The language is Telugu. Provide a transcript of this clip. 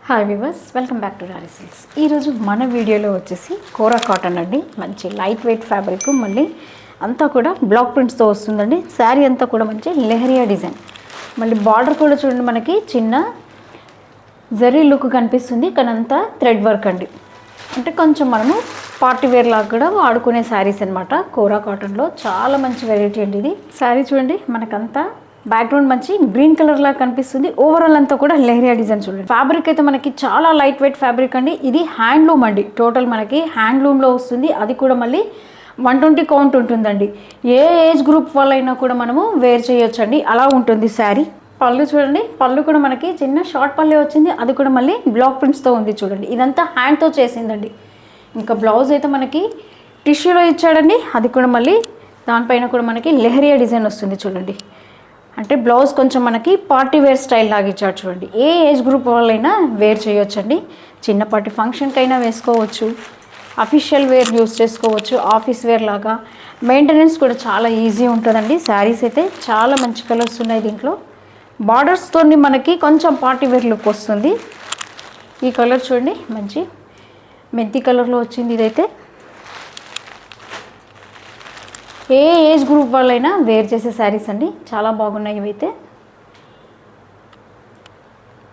Hi viewers, welcome back to Rari Silks. ఈరోజు మన వీడియోలో వచ్చేసి కోరా కాటన్ అండి. మంచి లైట్ వెయిట్ ఫ్యాబ్రిక్, మళ్ళీ అంతా కూడా బ్లాక్ ప్రింట్స్తో వస్తుందండి. శారీ అంతా కూడా మంచి లెహరియా డిజైన్, మళ్ళీ బార్డర్ కూడా చూడండి మనకి చిన్న జరీ లుక్ కనిపిస్తుంది, కానీ అంతా థ్రెడ్ వర్క్ అండి. అంటే కొంచెం మనము పార్టీ వేర్ లాగా కూడా వాడుకునే శారీస్ అనమాట. కోరా కాటన్లో చాలా మంచి వెరైటీ అండి ఇది. శారీ చూడండి మనకంతా బ్యాక్గ్రౌండ్ మంచి గ్రీన్ కలర్ లాగా కనిపిస్తుంది. ఓవరాల్ అంతా కూడా లెహరియా డిజైన్ చూడండి. ఫ్యాబ్రిక్ అయితే మనకి చాలా లైట్ వెయిట్ ఫ్యాబ్రిక్ అండి. ఇది హ్యాండ్లూమ్ అండి, టోటల్ మనకి హ్యాండ్లూమ్లో వస్తుంది. అది కూడా మళ్ళీ 120 కౌంట్ ఉంటుందండి. ఏ ఏజ్ గ్రూప్ వాళ్ళైనా కూడా మనము వేర్ చేయొచ్చండి, అలా ఉంటుంది శారీ. పళ్ళు చూడండి, పళ్ళు కూడా మనకి చిన్న షార్ట్ పళ్ళే వచ్చింది. అది కూడా మళ్ళీ బ్లాక్ ప్రింట్స్తో ఉంది చూడండి. ఇదంతా హ్యాండ్తో చేసిందండి. ఇంకా బ్లౌజ్ అయితే మనకి టిష్యూలో ఇచ్చాడండి. అది కూడా మళ్ళీ దానిపైన కూడా మనకి లెహరియా డిజైన్ వస్తుంది చూడండి. అంటే బ్లౌజ్ కొంచెం మనకి పార్టీ వేర్ స్టైల్ లాగా ఇచ్చాడు చూడండి. ఏ ఏజ్ గ్రూప్ వాళ్ళైనా వేర్ చేయొచ్చండి. చిన్నపాటి ఫంక్షన్కైనా వేసుకోవచ్చు, అఫీషియల్ వేర్ యూస్ చేసుకోవచ్చు, ఆఫీస్ వేర్ లాగా. మెయింటెనెన్స్ కూడా చాలా ఈజీ ఉంటుందండి. శారీస్ అయితే చాలా మంచి కలర్స్ ఉన్నాయి దీంట్లో. బార్డర్స్తో మనకి కొంచెం పార్టీ వేర్ లుక్ వస్తుంది. ఈ కలర్ చూడండి, మంచి మెంతి కలర్లో వచ్చింది. ఇదైతే ఏ ఏజ్ గ్రూప్ వాళ్ళైనా వేర్ చేసే శారీస్ అండి, చాలా బాగున్నాయి ఇవైతే.